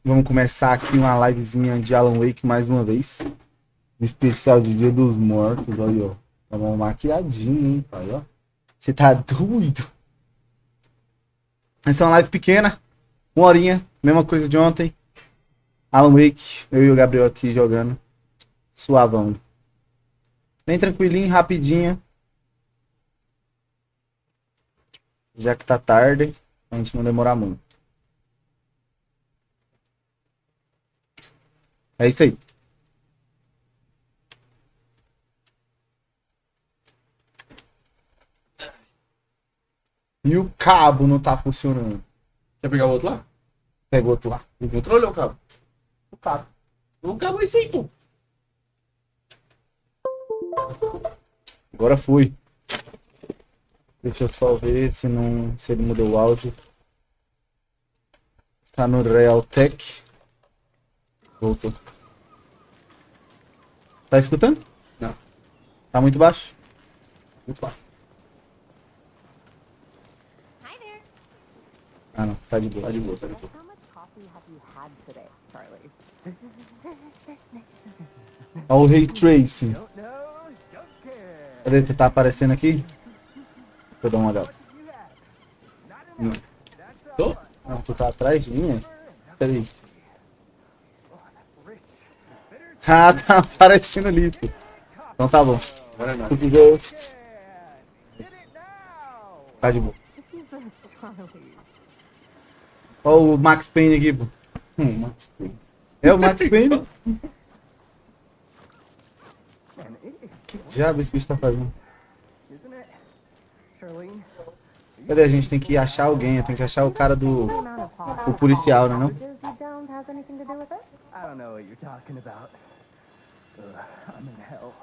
Vamos começar aqui uma livezinha de Alan Wake mais uma vez. Especial de Dia dos Mortos. Olha aí, ó. Tá uma maquiadinha, hein, pai, ó. Você tá doido? Essa é uma live pequena. 1 horinha. Mesma coisa de ontem. Alan Wake. Eu e o Gabriel aqui jogando. Suavão. Bem tranquilinho, rapidinho. Já que tá tarde. A gente não demorar muito. É isso aí. E o cabo não tá funcionando. Quer pegar o outro lá? Pega o outro lá. O controle ou o cabo? O cabo. O cabo é esse aí, pô. Agora foi. Deixa eu só ver se ele mudou o áudio. Tá no Realtek. Voltou. Tá escutando? Não. Tá muito baixo? Muito baixo. Hi there. Ah, não. Tá de boa. Tá de boa, tá de boa. How much coffee have you had today, Charlie? Olha o Ray Tracing. Don't know, don't care. Cadê? Tu tá aparecendo aqui? Deixa eu dar uma olhada. Tô? Não, tu tá atrás de mim? Pera aí. Ah, tá aparecendo ali, pô. Então tá bom. Agora não. Tu quiser. Tá de boa. Jesus, Charlie. Olha o Max Payne aqui, pô. Max Payne. É o Max Payne? Man, it is, Que diabo esse bicho tá fazendo? isn't it? Charlene? Cadê? A gente tem que achar alguém. Tem que achar o cara do. The amount of hot O policial, né, não? beverages you downed has anything to do with it? I don't know what you're talking about. I'm in hell.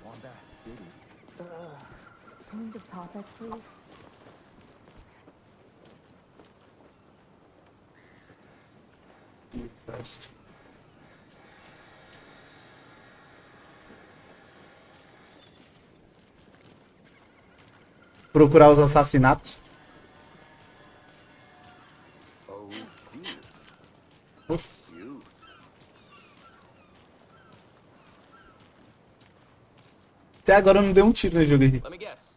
Wanda City. Change of topic, please. Procurar os assassinatos. Até agora eu não dei um tiro no jogo aí. Let me guess.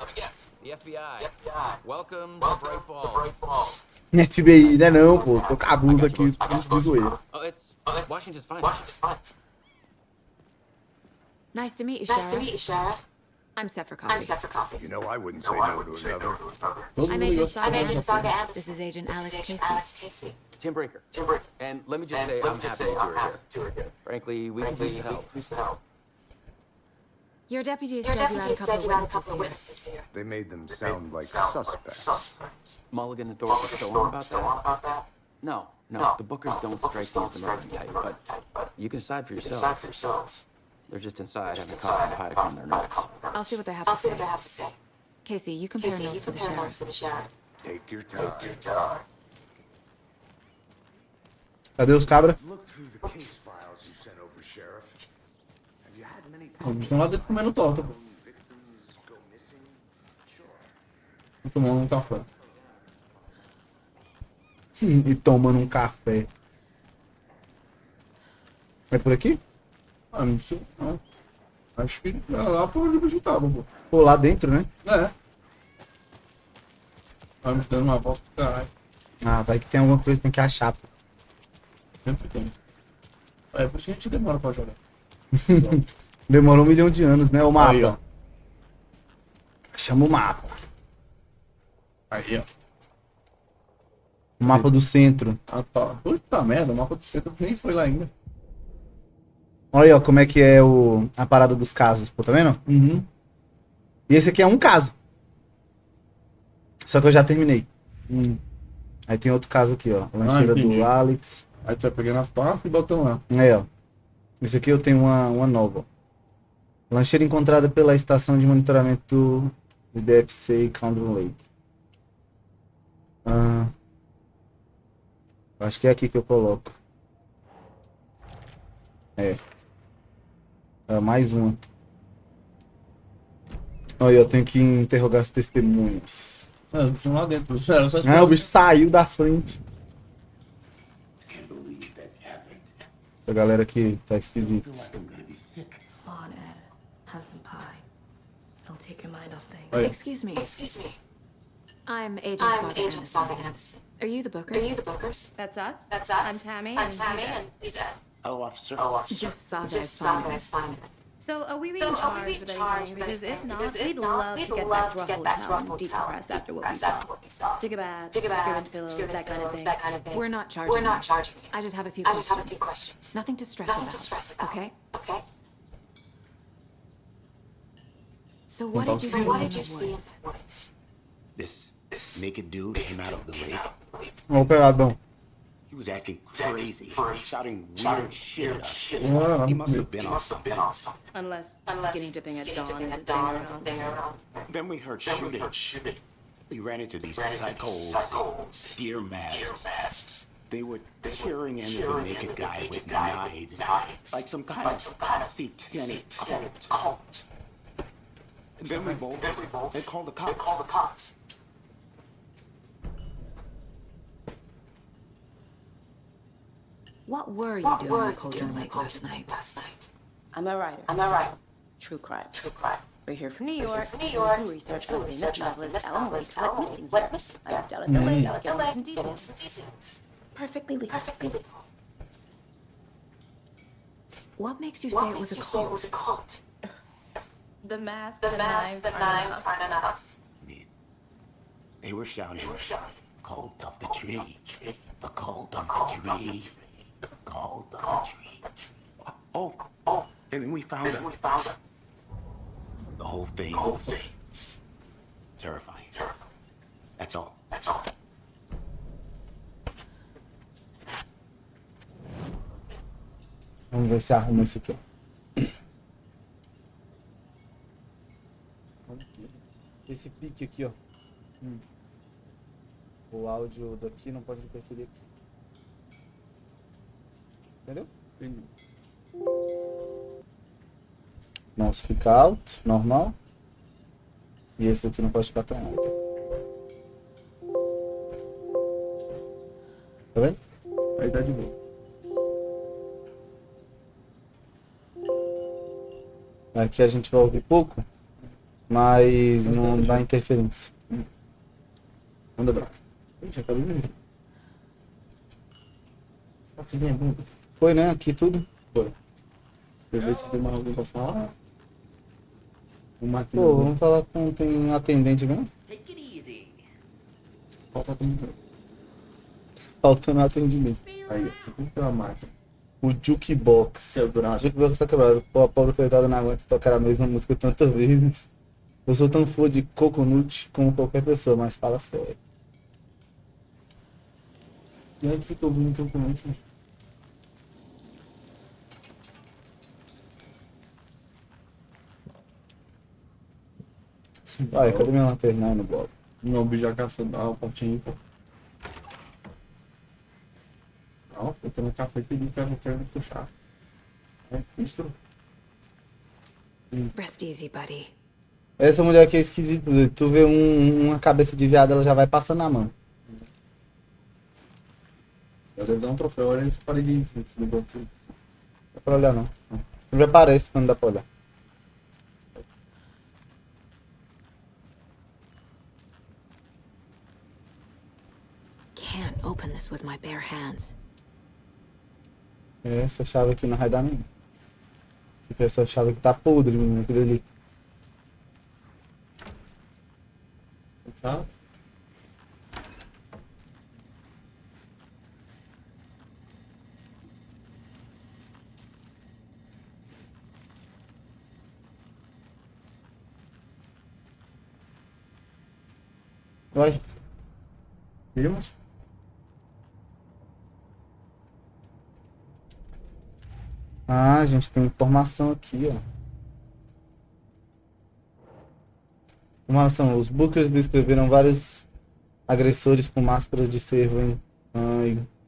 The FBI. Welcome to Bright Falls. FBI, né não, pô. Tô com a blusa aqui de zoeira. Oh, it's Washington's fine. Nice to meet you, Nice Shara. to meet you, Shara. I'm set for coffee. I'm set for coffee. You know I wouldn't say no to another. Todo I'm mundo Agent gosta Saga I'm Agent Saga Anderson. This is Agent This Alex is Agent Casey. Alex Casey. Tim Brinker. Tim Brick. And let me just And say, let I'm me just happy say, that I'm you are happy here. to hear here. Frankly, we could use the help. Use the help. Your deputy Your said you had deputy a couple said of you had a couple of witnesses here. witnesses here. They made them sound like suspects. Mulligan and Thorpe are still on about Still on that? about that? No. No. The Bookers don't Bookers strike me as the don't American strike type, me as the but American type, you can decide for Decide yourself. for yourselves. They're just inside having coffee and pie to calm their nerves. I'll see what they have I'll to see say. what they have to say. Casey, you compare Casey, you notes for the compare notes sheriff. for the sheriff. Take your time. Take your time. Cadê os cabras? Look through the case files you sent over, Sheriff. Have you had many Os bichos estão lá dentro comendo torta, pô. victims go missing? Sure. Vou tomar um café. E tomando um café. É por aqui? Ah, não sei. Não. Acho que é lá pra onde o bicho tava, pô. Pô, lá dentro, né? É. Vamos dando uma volta pro caralho. Ah, vai que tem alguma coisa que tem que achar, pô. Sempre tem. É por isso que a gente demora pra jogar. Demorou 1 milhão de anos, né? O mapa. Aí, ó. Chama o mapa. Aí, ó. O mapa do centro. Ah, tá. Puta merda, o mapa do centro nem foi lá ainda. Olha aí, ó, como é que é a parada dos casos, pô, tá vendo? Uhum. E esse aqui é um caso. Só que eu já terminei. Aí tem outro caso aqui, ó. Lancheira entendi. do Alex. Aí tu vai pegando as partes e botando lá. Aí, ó. Esse aqui eu tenho uma nova. Lancheira encontrada pela estação de monitoramento do DFC Country Lake. Acho que é aqui que eu coloco. É. Mais uma. Olha, eu tenho que interrogar as testemunhas. Ah, os bichos lá dentro. Era só Ah, esperar o bicho saiu da frente. Can't believe Essa galera aqui tá esquisita. I feel like I'm gonna be sick. Come on, Ed. Have some pie. It'll take your mind off things. Aí, Excuse me. I'm Agent Saga Anderson. Are you the bookers? That's us. I'm Tammy. And he's Ed. Hello, officer. Just Saga is fine. So are we being charged with anything? Because if not, we'd love to get back to our hotel and decompress after what we saw. Take a bath, scream into pillows, that kind of thing. We're not charging. You. I just have a few questions. Nothing to stress about. Okay? So what did you see in the woods? This naked dude came out of the lake. Ó o peladão. He was acting crazy, shouting weird shit at us. ah, He must have been on something. Unless skinny dipping at dawn is a thing around. Then we heard shooting. We ran into these psychos, deer masks. They were tearing into the naked guy with knives, like some kind of satanic cult. And then we both they called the cops. What were you doing in Cauldron Lake last night? I'm a writer. True crime. We're here from New York. Doing some research on famous novelist Alan Wake's went missing here. I was down at the lake, getting some details. Perfectly legal. What makes you say it was a cult? The masks and knives aren't enough. They were shouting, "Cult of the tree, the cult of the tree, cult of the tree." Oh, and then we found her. The whole thing was terrifying. That's all. Vamos ver se arruma isso aqui. Esse pique aqui, ó. O áudio daqui não pode interferir aqui. Entendeu? Nosso fica alto, normal. E esse aqui não pode ficar tão alto. Tá vendo? aí tá de boa. Aqui a gente vai ouvir pouco, mas não dá interferência. Anda, Braco. Gente, acabei de ver. Esse partizinho é bom. Foi, né? Aqui tudo. Bora. Deixa eu ver se tem mais alguém pra falar. O Pô, Matheus. vamos falar com tem atendente mesmo? Falta tudo. Faltando atendimento. Aí, você tem que ter uma máquina. O Jukebox. Quebrado. O Jukebox tá quebrado. Pô, a pobre coitada não aguenta tocar a mesma música tantas vezes. Eu sou tão fã de Coconut como qualquer pessoa, mas fala sério. E aí que fica ouvindo o que eu comento? Vai, cadê minha lanterna aí no bloco? Meu bicho já caçou, dá uma pontinha, pô. Não, eu tô no café e pedi pra não puxar. É isso. Rest easy, buddy. Essa mulher aqui é esquisita. Tu vê uma cabeça de viado, ela já vai passando na mão. Eu devo dar um troféu, olha esse paredinho do banco. Não dá pra olhar, não. Sempre aparece quando dá pra olhar. Can't open this with my bare hands. Essa chave aqui não vai dar nem. Porque essa chave aqui tá podre, menino. Aquilo ali. Tá? Vai. Vimos? Ah, a gente tem informação aqui, ó. Informação. Os Bookers descreveram vários agressores com máscaras de cervo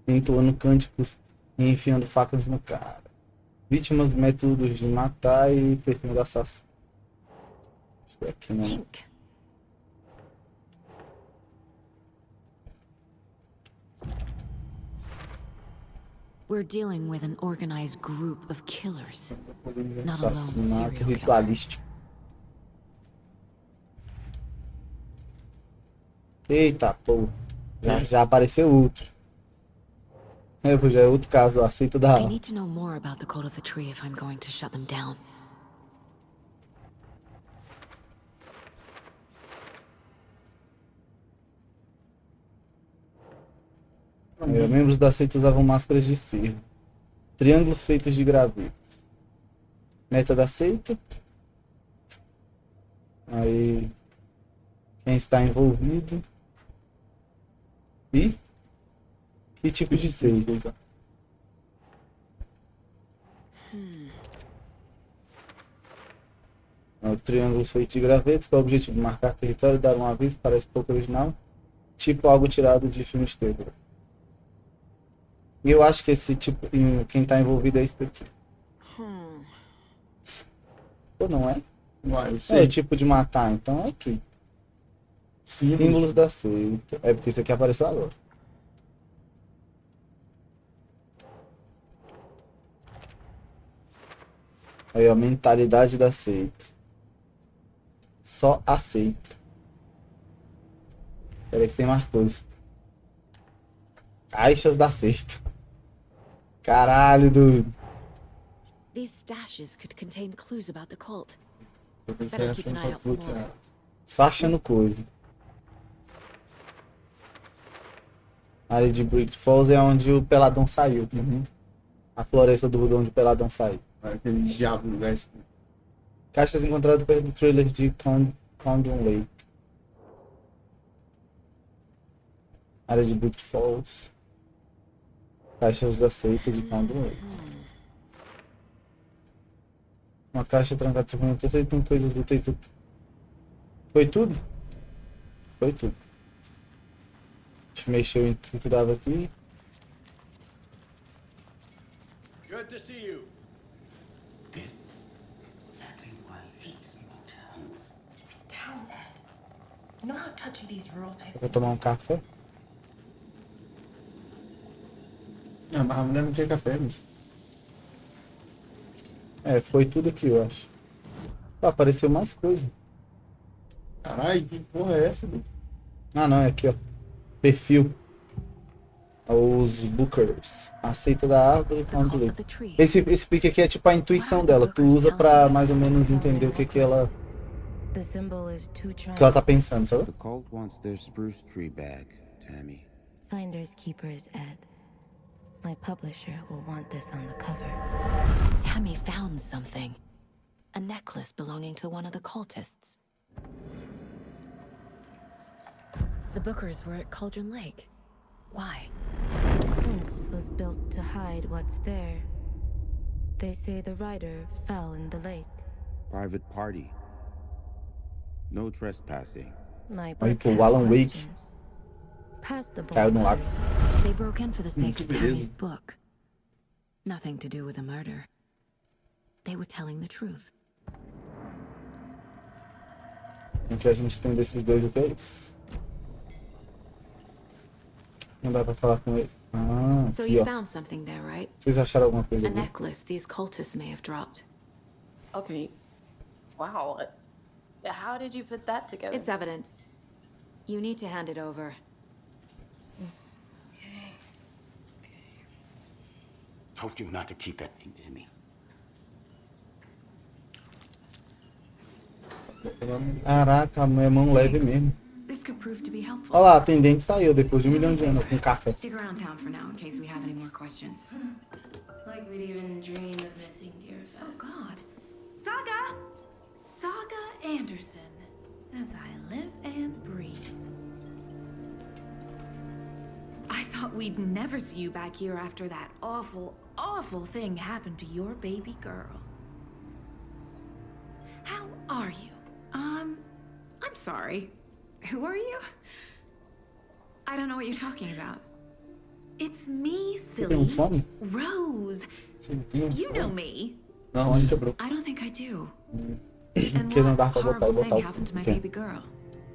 entoando cânticos e enfiando facas no cara. Vítimas, métodos de matar e perfil do assassino. Acho que é aqui, né? Think. We're dealing with an organized group of killers, not a lone Assassinato serial killer. ritualístico. Eita, pô. Já apareceu outro. Já é outro caso, aceita da... I need to know more about the cult of the tree if I'm going to shut them down. Membros da seita usavam máscaras de cervo. Triângulos feitos de graveto. Meta da seita. Aí... Quem está envolvido. E... Que tipo de seita? Triângulos feitos de gravetos, com o objetivo de marcar território e dar um aviso, parece pouco original. Tipo algo tirado de filmes de terror. E eu acho que esse tipo, quem tá envolvido é esse daqui. Ou não é? Uai, É o tipo de matar, então é aqui. Símbolos da seita. É porque isso aqui apareceu agora. Aí, ó, mentalidade da seita. Só aceita. Peraí que tem mais coisa. Caixas da seita. Caralho, dude. These stashes could contain clues about the cult. Eu pensei Better keep an achando eye out for que more. Só achando coisa. A área de Brick Falls é onde o Peladão saiu. A floresta do onde o Peladão saiu. aquele diabo lugar escuro. Caixas encontradas perto do trailer de Condon Lake. Área de Brick Falls. Caixas da seita de Condon Lake. Uma caixa trancada de aceitando coisas do texto. Foi tudo? Foi tudo. A gente mexeu em tudo que dava aqui. Good to see you. This is exactly why Leeds moved towns. Down, Ed. You know how touchy these rural types Vou tomar um café. Ah, mas a mulher não tinha café, bicho. É, foi tudo aqui, eu acho. Ah, apareceu mais coisa. Caralho, que porra é essa, bicho? Ah, não, é aqui, ó. Perfil. Os Bookers. A seita da árvore e Condon Lake. Esse pique aqui é tipo a intuição dela. Tu usa pra mais ou menos entender o que ela... The symbol is two O que ela tá pensando, sabe? The cult wants their spruce tree bag, Tammy. Finders keepers, Ed. My publisher will want this on the cover. Tammy found something. A necklace belonging to one of the cultists. The Bookers were at Cauldron Lake. Why? The fence was built to hide what's there. They say the rider fell in the lake. Private party. No trespassing. My Aí, book pô, has o Alan Wake questions. Past the caiu no lago. borders. They broke in for the sake of beleza. Tammy's book. Nothing to do with the murder. They were telling the truth. O que a gente tem desses dois aqui é isso. Não dá pra falar com ele. Ah, So aqui, you ó. found something there, right? Vocês acharam alguma coisa A aqui? necklace these cultists may have dropped. Okay. Wow. How did you put that together? It's evidence. You need to hand it over. Told you not to keep that thing to me. Caraca, a minha mão leve mesmo. This could prove to be helpful. Olha lá, a atendente saiu depois de 1 milhão de anos com café. Stick around town for now in case we have any more questions. Like we'd even dream of missing dear Oh Fez. God. Saga! Saga Anderson. As I live and breathe. I thought we'd never see you back here after that awful, awful thing happened to your baby girl. How are you? I'm sorry. Who are you? I don't know what you're talking about. It's me, Você tem um silly. fone? Rose. Você tem um You know fone? me. Não, onde quebrou. I don't think I do. And Porque não what dá pra botar, horrible thing botar o happened to my pequeno. baby girl?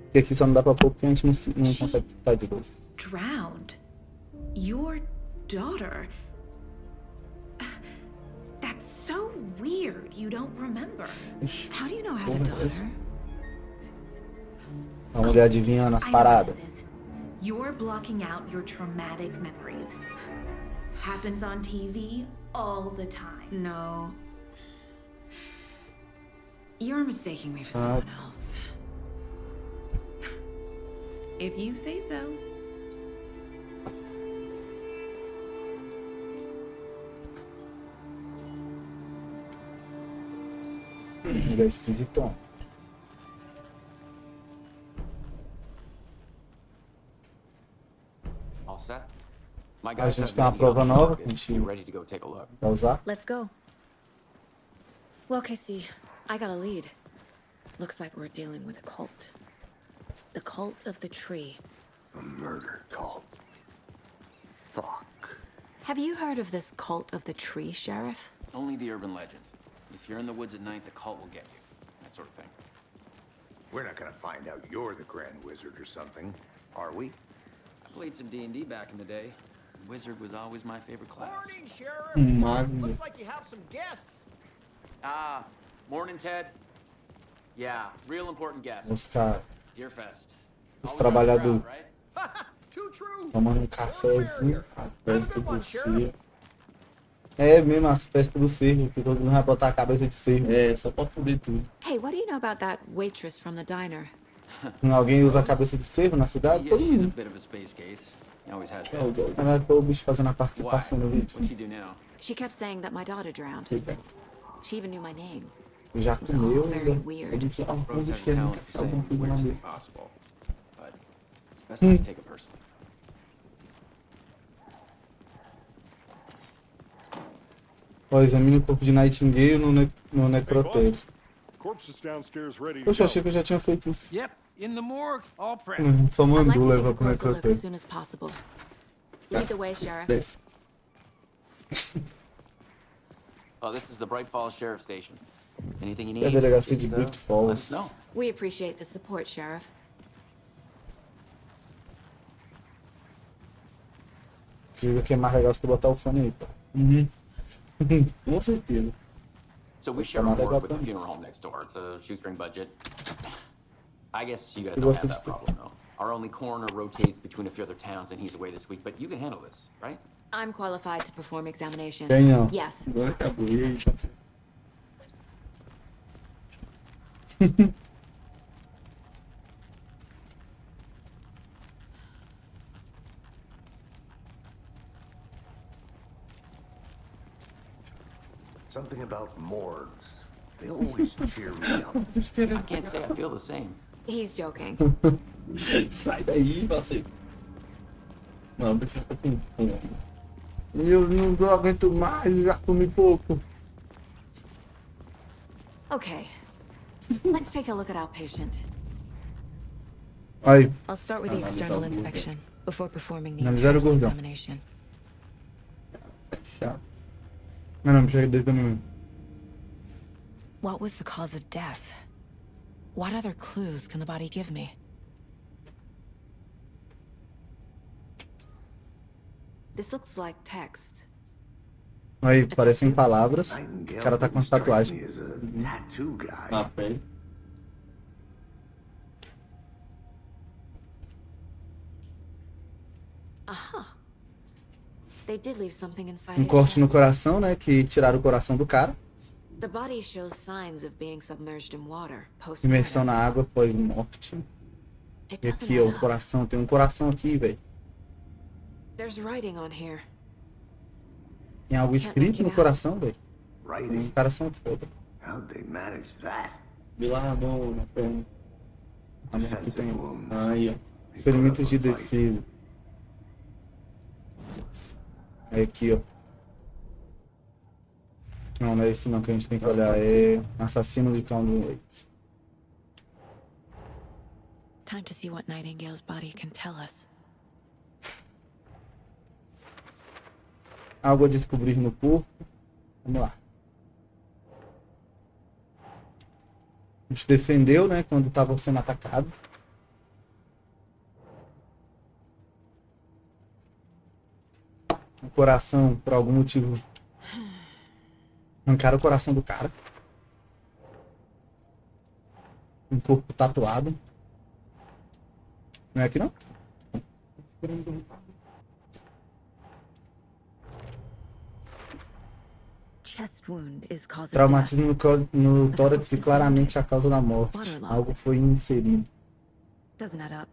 Porque aqui só não dá pra pôr porque a gente não consegue estar de dois. Drowned. Your daughter. It's so weird you don't remember. How do you know I have a daughter? A mulher adivinhando as I know what paradas. this is. You're blocking out your traumatic memories. Happens on TV all the time. No. You're mistaking me for someone else. If you say so. Ele é esquisitão. All set? My A guys gente have tem uma the prova nova que a if gente you're ready to go take a look. vai usar. Let's go. Well, Casey, I got a lead. Looks like we're dealing with a cult. The cult of the tree. A murder cult. Fuck. Have you heard of this cult of the tree, Sheriff? Only the urban legend. If you're in the woods at night, the cult will get you. That sort of thing. We're not gonna find out you're the Grand Wizard or something, are we? I played some D&D back in the day. Wizard was always my favorite class. Morning, Sheriff. Mago. Looks like you have some guests. Ah, morning, Ted. Yeah, real important guest. Os caras, Deerfest. os Always trabalhadores, crowd, right? Too true. tomando um cafezinho, a festa do circo. É mesmo, as festas do circo, que todo mundo vai botar a cabeça de circo. É, só pra foder tudo. Hey, what do you know about that waitress from the diner? Alguém usa a cabeça de cervo na cidade? Yeah, Todo she's a mundo. bit of a space case. He always has É been. o bicho fazendo a Why? participação no vídeo. What'd she do now? She kept saying that my daughter drowned. She even knew my name. Já comeu, very ainda. weird. Ele disse, um Rose has bicho que ele talent quer to saber say alguma the coisa na weirdest mesa. thing possible. But it's best not to take it personally. Ó, examine o corpo de Nightingale no necrotério. Corpse is downstairs ready to Poxa, go. achei que eu já tinha feito isso. Yep, in the morgue, all prepped. Só I'd like mandou to take levar a pro closer look as necrotério. soon as possible. Lead the way, Sheriff. Desce. Oh, this is the Bright Falls Sheriff Station. Anything you É a need? delegacia de just, Bright let us Falls. know. We appreciate the support, Sheriff. Esse jogo aqui é mais legal se tu botar o fone aí, pá. Uhum. Com certeza. So we Tá share a mais morgue legal with the também. funeral home next door. It's a shoestring budget. I guess you guys Eu don't gosto have de that problem, though. Our only coroner rotates between a few other towns, and he's away this week. But you can handle this, right? I'm qualified to perform examinations. Tem não. Yes. Agora acabou. Eita. Something about morgues. They always cheer me up. I can't say I feel the same. He's joking. Sai daí, parceiro. Não, deixa eu com fome. Eu não aguento mais, já comi pouco. Okay. Let's take a look at our patient. Aí, I'll start with the Analisar external o gordão. inspection before performing the Analisar o internal gordão. examination. chato. Não, chega dele também. What was the cause of death? What other clues can the body give me? This looks like text. Aí, parecem palavras. O cara tá com as tatuagens. Is a tattoo guy. Na pele. Aha. They did leave something inside Um his corte no chest. coração, né? Que tiraram o coração do cara. The body shows signs of being submerged in water Imersão post-mortem. na água após morte. It E doesn't aqui, ó, add o up. coração. Tem um coração aqui, velho. There's writing on here. Tem algo escrito no coração, velho. Os Writing? caras são foda. How'd they manage that? Vi lá na mão, na perna. A mão aqui Defensive tem. wounds. Aí, ó. Experimentos de defesa. Aí aqui, ó. Não, não é esse não que a gente tem que olhar. É assassino de cão do leite. Time to see what Nightingale's body can tell us. Algo a descobrir no corpo. Vamos lá. A gente defendeu, né? Quando estava sendo atacado. O coração, por algum motivo, Arrancaram o coração do cara. Um corpo tatuado. Não é aqui não? Chest wound is causing death. Traumatismo no tórax e claramente a causa da morte. Algo foi inserido. Doesn't add up.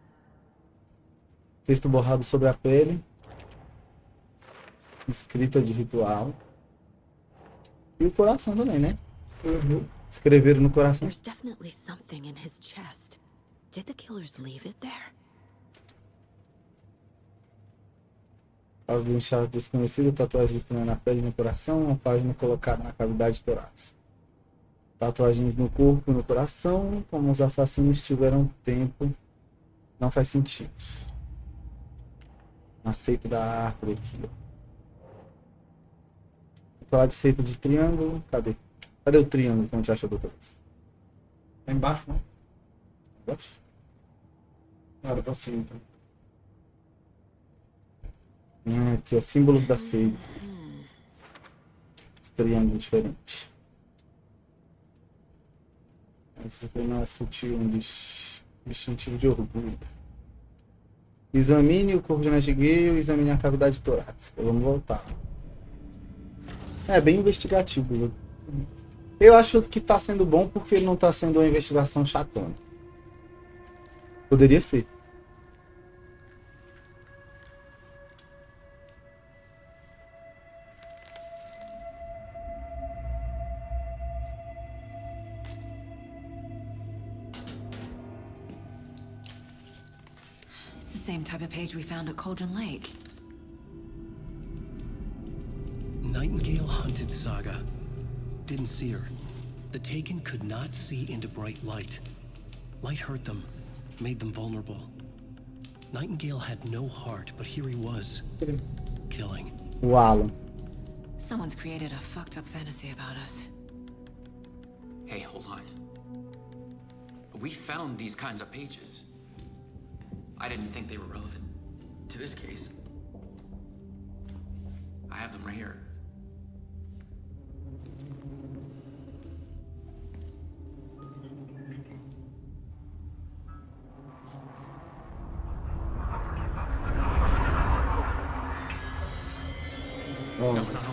Texto borrado sobre a pele. Escrita de ritual. E o coração também, né? Escreveram no coração. There's definitely something in his chest. Did the killers leave it there? Causa do inchaço desconhecido, tatuagem estranha na pele e no coração, uma página colocada na cavidade torácica. Tatuagens no corpo e no coração, como os assassinos tiveram tempo, não faz sentido. Uma seita da árvore aqui, ó. Vou falar de seita de triângulo, cadê? Cadê o triângulo que a gente achou, doutor? Tá embaixo, não? Embaixo? Era pra cima, então. Aqui, ó, símbolos da seita. Esse triângulo diferente. Esse aqui não é sutil, um distintivo de orgulho. Examine o corpo de Nightingale, examine a cavidade torácica. Vamos voltar. É bem investigativo, viu? Eu acho que tá sendo bom porque ele não tá sendo uma investigação chatona. Poderia ser. It's the same type of page we found at Cauldron Lake. Nightingale hunted Saga. Didn't see her. The Taken could not see into bright light. Light hurt them, made them vulnerable. Nightingale had no heart, but here he was, killing. O Someone's created a fucked up fantasy about us. Hey, hold on. We found these kinds of pages. I didn't think they were relevant to this case. I have them right here.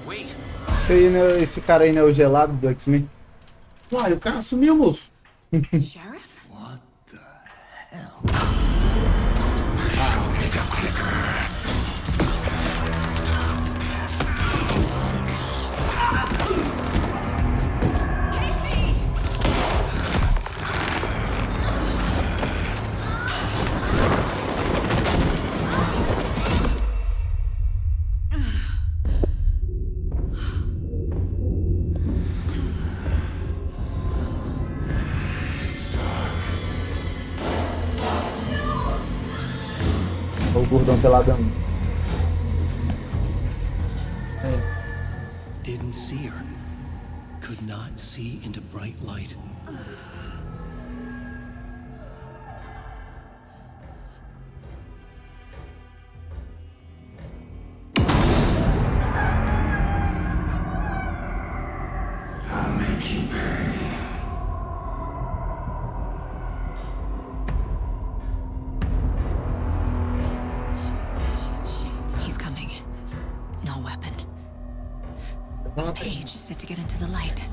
Wait. Esse cara aí não é o gelado do X-Men? Uai, o cara sumiu, moço. Sheriff? What the hell? O gordão peladão. Didn't see her. Could not see into bright light. I'll make you pay. He's coming. No weapon. Page set to get into the light.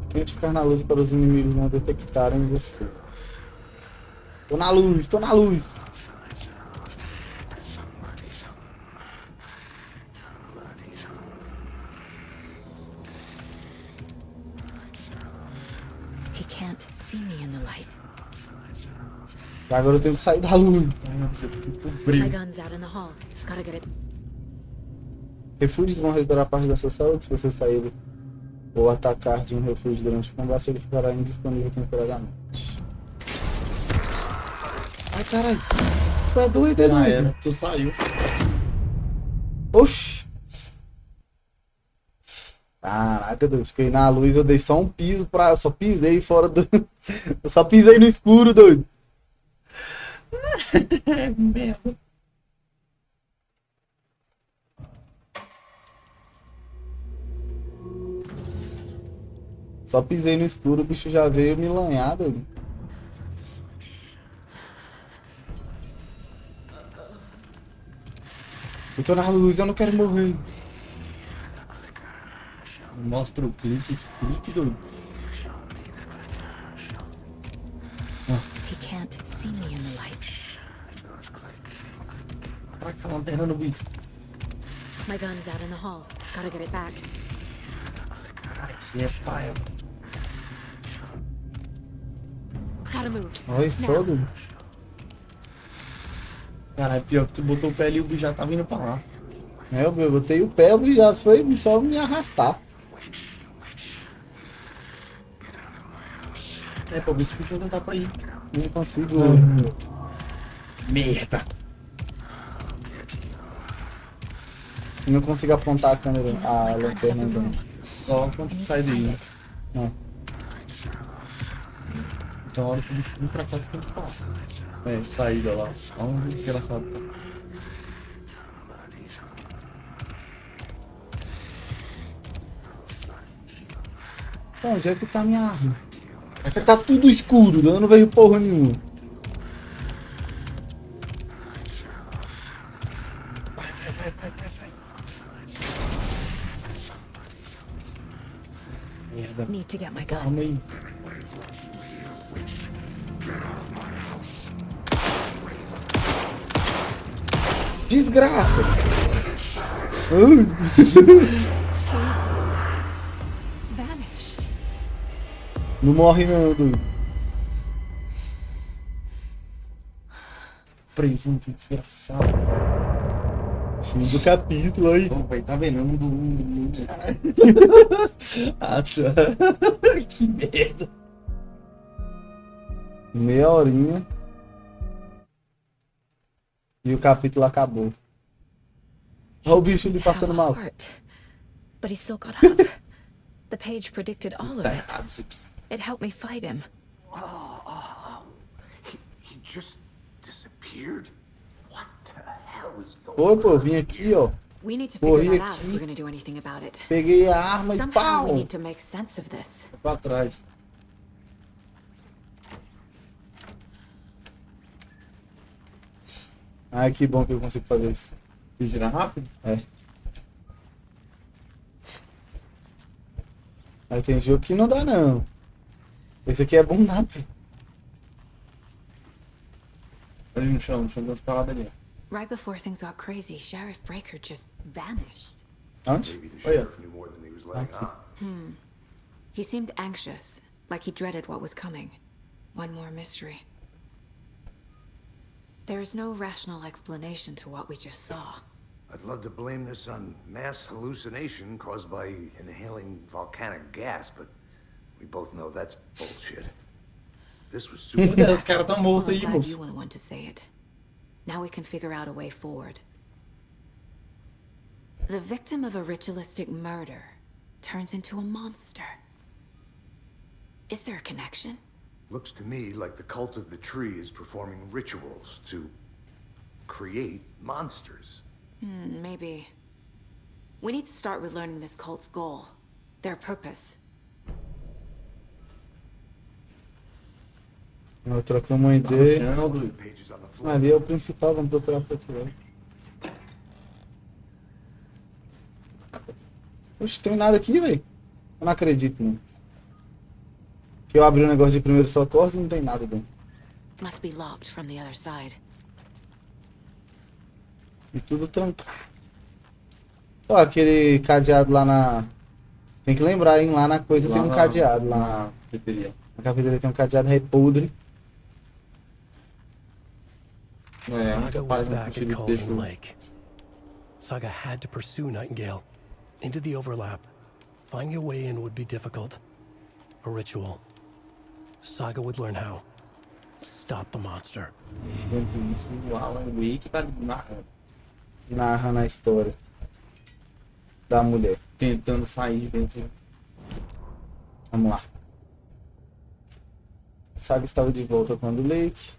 Tente ficar na luz para os inimigos não detectarem você. Tô na luz, tô na luz. He can't see me in the light. Agora eu tenho que sair da luz. My gun's out in the hall. Gotta get it. Refúgios vão restaurar parte da sua saúde se você sair ou atacar de um refúgio durante o combate, ele ficará indisponível temporariamente. Ai, caralho. Tu é doido, Já era, tu saiu. Oxi. Caraca, doido. Fiquei na luz, eu dei só um piso pra... Eu só pisei fora do... Eu só pisei no escuro, doido. Merda. Só pisei no escuro, o bicho já veio me lanhar, doido. Eu tô na luz, eu não quero morrer. Mostra o clique, doido. He can't see me in the light. Pra cá, lanterna no bicho. My gun's out in the hall. Gotta get it back. Ai, você é paia. Gotta move. Olha só, Now. doido. Caralho, pior que tu botou o pé ali e o bicho já tá vindo pra lá. É, eu botei o pé, o bicho já foi só me arrastar. É, pô, o bicho não dá pra ir. Não consigo. Merda. Eu não consigo apontar a câmera, a lanterna ainda. Só quando você sai daí. Não. Então, a hora que o bicho vir pra cá, tu tem que parar. É, saída lá. Olha um desgraçado. Então, onde é que tá minha arma? É que tá tudo escuro, eu não vejo porra nenhuma. Merda. Need to get my gun. Calma aí. Desgraça! Vanished. Não morre não, doido. Presunto desgraçado. Fim do capítulo aí. Ô, velho, tá vendo? Eu não durmo. Ah, tá. Que merda. Meia horinha. E o capítulo acabou. Olha o bicho ali passando mal. Heart, but he still got up. The page predicted all of Tá it. errado isso aqui. It helped me fight him. He just disappeared? What the hell is going Foi, pô, eu vim aqui, ó. We need to Corri figure that out if aqui. we're gonna do anything about it. Peguei a arma e Somehow pau. we need to make sense of this. Pra trás. Ai, que bom que eu consigo fazer isso. E girar rápido? É. Aí tem jogo que não dá, não. Esse aqui é bom nada. Ali no chão tem umas paradas ali. Right before things got crazy, Sheriff Breaker just vanished. Onde? Maybe the Olha. sheriff knew more than he was letting on. He seemed anxious, like he dreaded what was coming. One more mystery. There is no rational explanation to what we just saw. I'd love to blame this on mass hallucination caused by inhaling volcanic gas, but we both know that's bullshit. This was super. Os caras tão Well, mortos I'm aí, glad moço. you were the one to say it. Now we can figure out a way forward. The victim of a ritualistic murder turns into a monster. Is there a connection? Looks to me like the cult of the tree is performing rituals to create monsters. Maybe. We need to start with learning this cult's goal, their purpose. Nós trocamos uma Tá no ideia. chão, doido. Pages on the floor. Ali é o principal, vamos procurar por aqui, velho. Oxe, tem nada aqui, velho. Eu não acredito, não. Que eu abri um negócio de primeiro socorro e não tem nada dentro. Must be locked from the other side. E tudo trancado. Ó, aquele cadeado lá na... Tem que lembrar, hein? Lá na coisa tem um cadeado. Lá Na cafeteria. na cafeteria tem um cadeado repodre. É, Saga was rapaz, não back at consigo Calden deixar. Lake. Saga had to pursue Nightingale into the overlap. Finding a way in would be difficult. A ritual. Saga would learn how. Stop the monster. Enquanto isso, o Alan Wake tá Narra na história da mulher. tentando sair dentro. Vamos lá. Saga estava de volta quando Lake.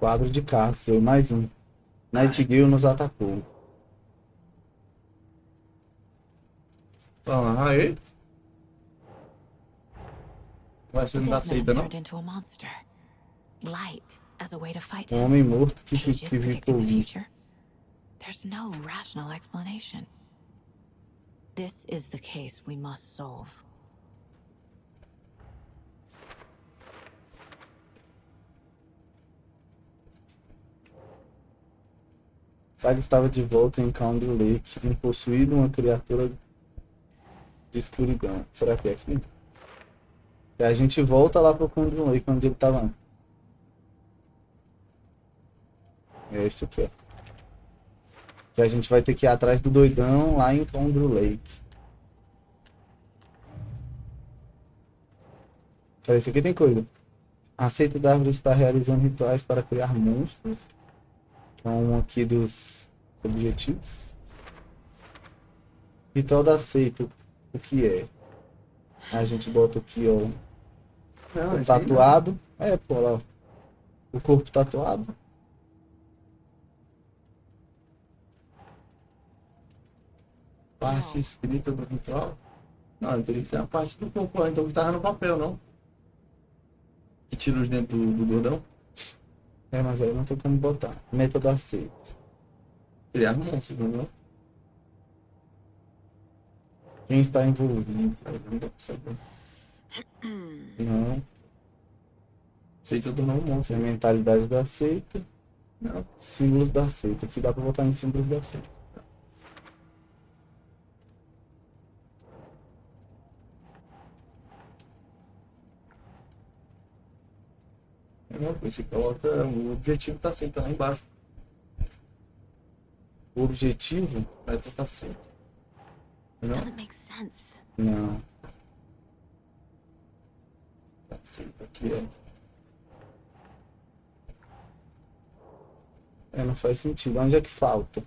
Quadro de carros. Eu mais um. Nightingale nos atacou. Aí. Vai ser The não dá dead man seita, não? turned into a monster. Light as a way to fight Um him. homem morto que Pages ficou. predicted the future. There's no rational explanation. This is the case we must solve. Saga estava de volta em Country Lake, tinha possuído uma criatura de escuridão. Será que é aqui? E a gente volta lá pro Country Lake, onde ele tava. É esse aqui, ó. Que a gente vai ter que ir atrás do doidão lá em Country Lake. Peraí, esse aqui tem coisa. A seita da árvore está realizando rituais para criar monstros. Um aqui dos objetivos. Ritual da seita. O que é? A gente bota aqui, ó. Não, O tatuado. É, pô, lá. O corpo tatuado. Parte escrita do ritual? Não, teria que ser a parte do corpo lá, então que tava no papel, não? Que tira os dentes do gordão? É, mas aí não tem como botar. Meta da seita. Criar monstros, não? Quem está envolvido? Aí não dá pra saber. Não. Seita do não monstro. Tem mentalidade da seita. Não. Símbolos da seita. Aqui dá pra botar em símbolos da seita. Não, você coloca o objetivo tá aceito lá embaixo. O objetivo? Vai estar aceito. Não? Doesn't make sense. Não. Tá aceito aqui, ó. É, não faz sentido. Onde é que falta?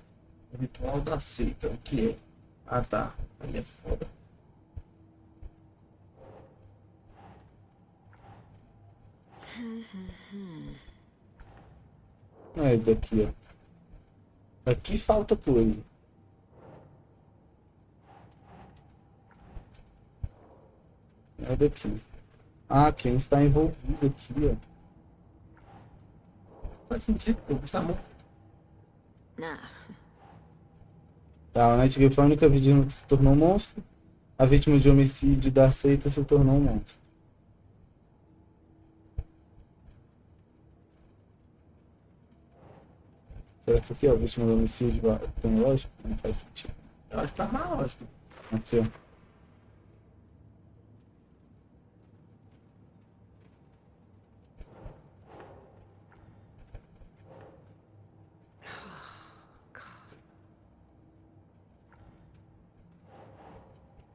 O ritual da seita, o que é? Ah, tá. Aí é foda. É daqui, ó. Aqui falta coisa. É daqui. Ah, quem está envolvido aqui, ó. Faz sentido, o está morto. Nah. Tá, a Nightingale foi a única vítima que se tornou um monstro. A vítima de homicídio da seita se tornou um monstro. Será que isso aqui é a vítima do homicídio tem lógico? Não faz sentido. Eu acho que tá mal, lógico. Aqui, ó.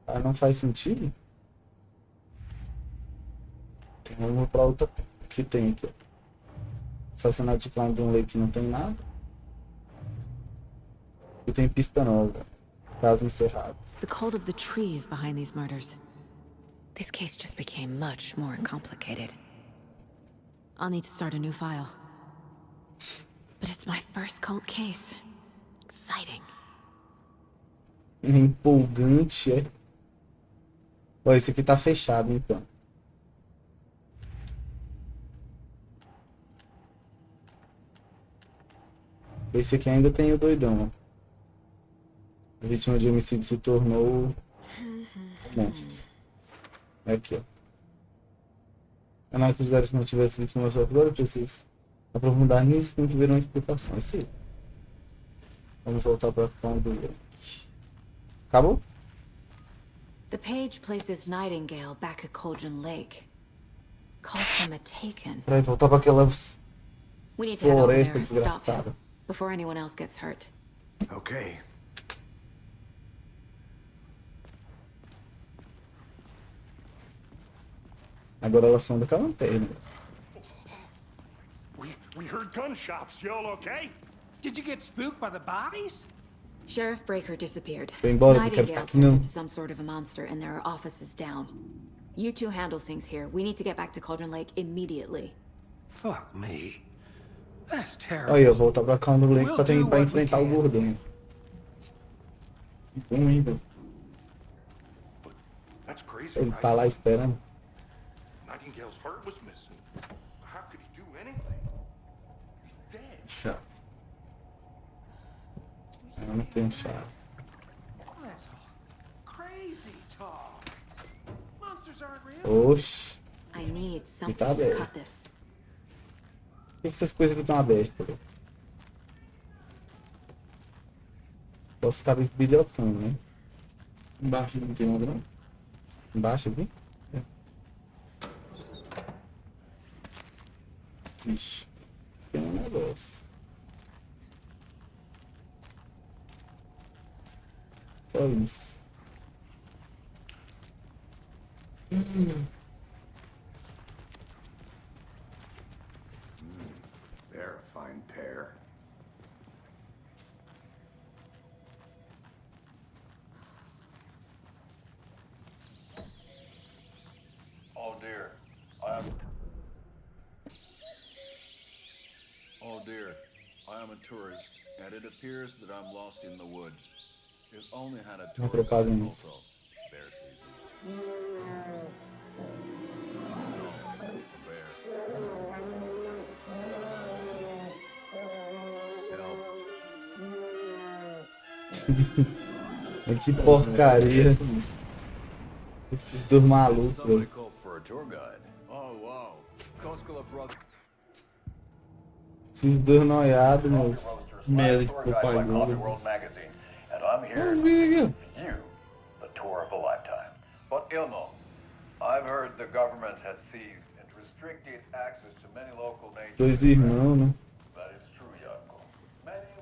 Ah, não faz sentido? Vamos pra outra que tem aqui, ó. Assassinato de clown de um lei que não tem nada. E tem pista nova. Caso encerrado. The cult of the tree is behind these murders. This case just became much more complicated. I'll need to start a new file. But it's my first cult case. Exciting. Empolgante, é? Ó, esse aqui tá fechado, então. Esse aqui ainda tem o doidão, ó. A vítima de homicídio se tornou um monstro. É aqui, ó. Canal que se não tivesse visto uma só agora, preciso aprofundar nisso, tem que ver uma explicação. Esse aí. Vamos voltar pra quando. Acabou? The page places Nightingale back at Cauldron Lake. Calls him a taken. Pra voltar pra aquela We need to head over floresta there and stop him desgraçada. before anyone else gets hurt. Okay. Agora ela sonda com a lanterna. We heard gunshots. Y'all okay? Did you get spooked by the bodies? Sheriff Breaker disappeared. Tô embora, eu quero ficar Nightingale aqui turned não. into some sort of a monster and there are offices down. You two handle things here. We need to get back to Cauldron Lake immediately. Fuck me. That's terrible. Olha, eu vou voltar pra cá no link pra enfrentar o gordão. Que ruim, velho. That's crazy, Ele right? tá lá esperando. Nightingale's heart was missing. How could he do anything? He's dead. Chave. Eu não tenho chave. That's all crazy talk. Monsters aren't real. Oxi. I need E something tá to aberto. cut this. Por que essas coisas aqui estão abertas? Posso ficar bisbilhotando, né? Embaixo não tem nada, não? Embaixo aqui? Ixi. Tem um negócio. Só isso. They're a fine pair. Oh dear, I am a tourist, and it appears that I'm lost in the woods. If only had a tour guide propaganda. also. It's bear season. No, a bear. Help. Que porcaria. Esses dois malucos, Somebody velho. called for a tour guide. Oh wow. Koskela brought Esses dois noiados, moço. Merda de Coffee propaganda. World magazine, and I'm here Mas to liga. give you the tour of a lifetime. But Ilmo, I've heard the government has seized and restricted access to many local nature. Dois irmãos, né? That is true, Yanko.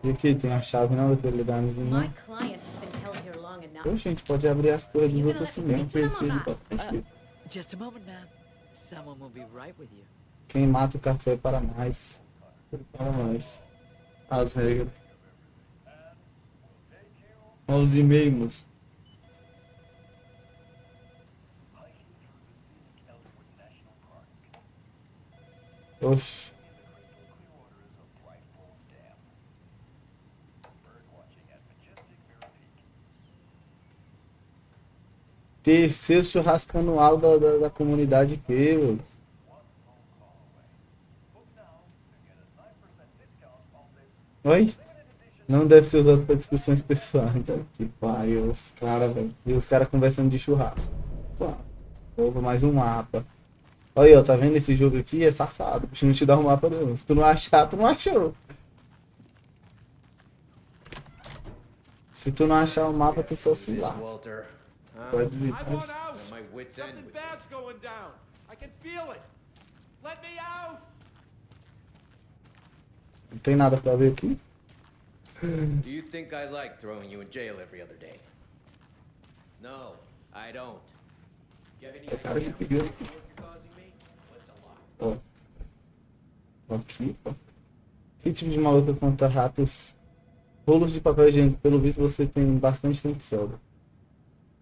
E aqui tem a chave não daquele lugarzinho, My não? client has been held here long enough. Oxe, a gente pode abrir as coisas dos You outros assim gonna mesmo. let me Conhecido speak pra to them conhecido. Just a moment, ma'am. Someone will be right with you. Quem mata o café para mais. Para mais. As regras. Olha os e-mails, moço. Oxe. Terceiro churrasco anual da comunidade que, velho. Oi? Não deve ser usado para discussões pessoais. Então, que pariu, os caras, velho. E os caras conversando de churrasco. Pô, opa, mais um mapa. Olha aí, ó, tá vendo esse jogo aqui? É safado. O bicho não te dá um mapa não. Se tu não achar, tu não achou. Se tu não achar o mapa, tu só se lasca. Walter. Pode vir. I want out. My wits end. Something bad's going down. I can feel it. Let me out. Não tem nada pra ver aqui? Do you think I like throwing you in jail every other day? No, I don't. Do you have any Cara, idea que how much pediu. paperwork you're causing me? What's a lot? Ó. Aqui, ó. Que tipo de maluco conta ratos? Rolos de papel higiênico. Pelo visto, você tem bastante tempo de sobra.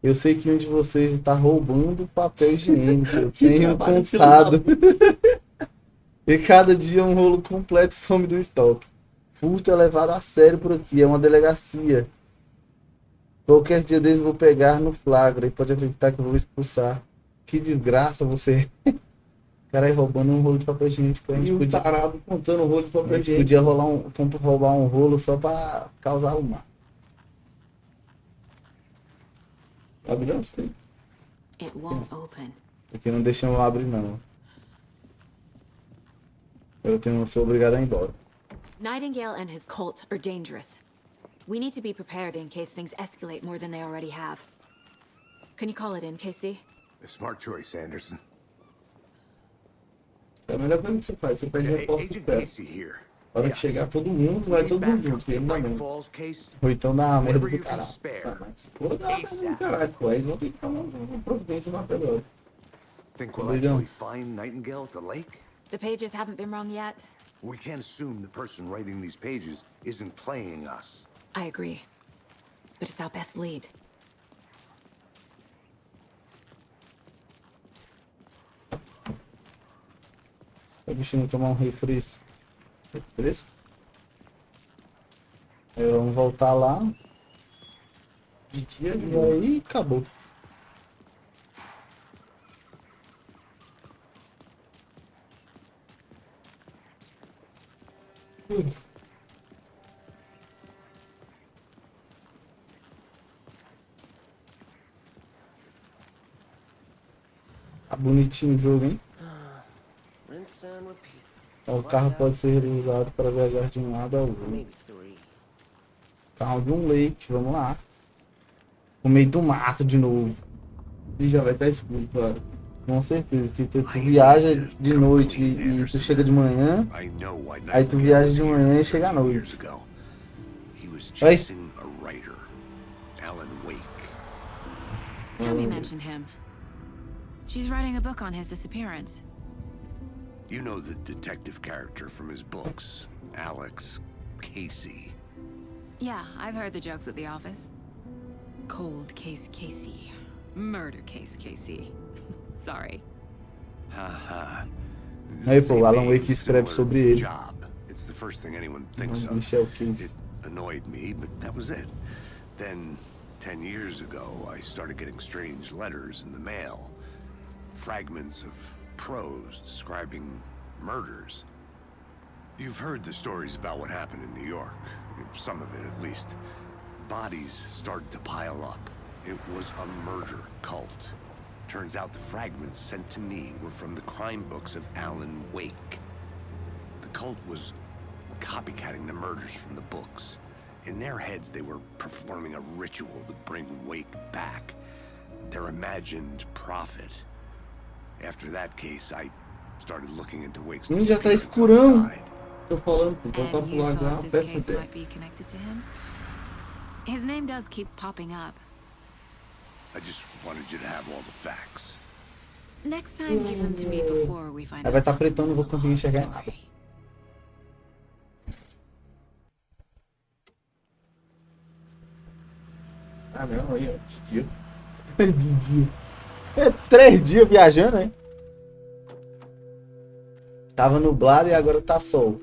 Eu sei que um de vocês está roubando papel higiênico. Eu tenho contado. E cada dia um rolo completo some do estoque. Furto é levado a sério por aqui. É uma delegacia. Qualquer dia desses vou pegar no flagra. E pode acreditar que eu vou expulsar. Que desgraça você. Cara aí roubando um rolo de papel higiênico. A gente E o podia... tarado contando o rolo de A papel gente higiênico. podia roubar um rolo só pra causar o mal. Abre não, sei. It won't open. Porque não deixam eu abrir não. Sou obrigado a ir embora. Nightingale and his cult are dangerous. We need to be prepared in case things escalate more than they already have. Can you call it in, KC? A smart choice, Anderson. É a melhor coisa que você faz. Você pede resposta Agent perto. Casey here. Na hora que chegar todo mundo, vai todo mundo junto. Porque não dá Bright não. Falls case. Ou então dá uma merda Whatever do you can caralho. spare. Ah, mas vou dar uma caralho, pô. Aí eles vão ter que tomar uma providência na pelota. Think we'll Obrigado. actually find Nightingale at the lake? The pages haven't been wrong yet. We can't assume the person writing these pages isn't playing us. I agree. But it's our best lead. O bicho não tomar um refresco. Fresco. Aí vamos voltar lá. De dia, de E noite. aí acabou. Tá bonitinho o jogo, hein? Rinse and repeat. O carro pode ser usado para viajar de um lado ao outro. Maybe 3. Carro de um leite, vamos lá. No meio do mato de novo. E já vai estar escuro, claro. Com certeza. Que tu viaja de noite e tu chega de manhã. Aí tu viaja de manhã e chega à noite. Oi? Tammy mentioned him. She's writing a book on his disappearance. You know the detective character from his books, Alex Casey. Yeah, I've heard the jokes at the office. Cold case Casey. Murder case Casey. Sorry. Haha. Aí, pô, Alan Wake escreve sobre ele. It's the first thing anyone thinks of. Michel Case. It annoyed me, but that was it. Then, 10 years ago, I started getting strange letters in the mail. Fragments of prose describing murders. You've heard the stories about what happened in New York. Some of it, at least. Bodies started to pile up. It was a murder cult. Turns out the fragments sent to me were from the crime books of Alan Wake. The cult was copycatting the murders from the books. In their heads, they were performing a ritual to bring Wake back. Their imagined prophet. After that case, I started looking into Wake's Já tá disappearance escurão. outside. Tô falando, pô. Voltar And pro you lago lá, thought this péssima case ideia. might be connected to him? His name does keep popping up. I just wanted you to have all the facts. Next time, give them to me before we find Aí vai estar ourselves pretão, não vou conseguir enxergar nada. story. Ah, não, aí, ó. De dia. De dia. É 3 dias viajando, hein? Tava nublado e agora tá sol.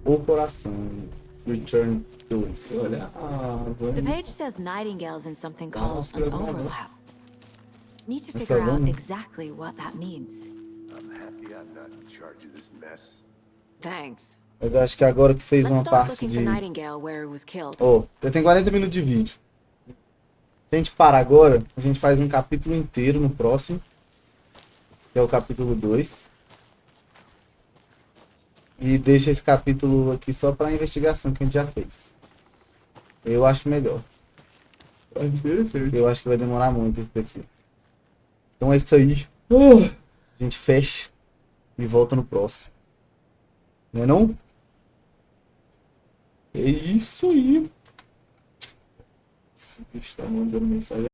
O coração. Return to it. Olha. The page says Nightingale's in something called an overlap. Need to Essa figure out vamos. exactly what that means. I'm happy I'm not in charge of this mess. Thanks. Mas eu acho que agora que fez Let's uma start parte looking de... for Nightingale where it was killed. Ó, já tem 40 minutos de vídeo. Se a gente parar agora, a gente faz um capítulo inteiro no próximo. Que é o capítulo 2. E deixa esse capítulo aqui só pra investigação que a gente já fez. Eu acho melhor. Eu acho que vai demorar muito esse daqui. Então é isso aí. A gente fecha e volta no próximo. Não é não? É isso aí. Esse bicho tá mandando mensagem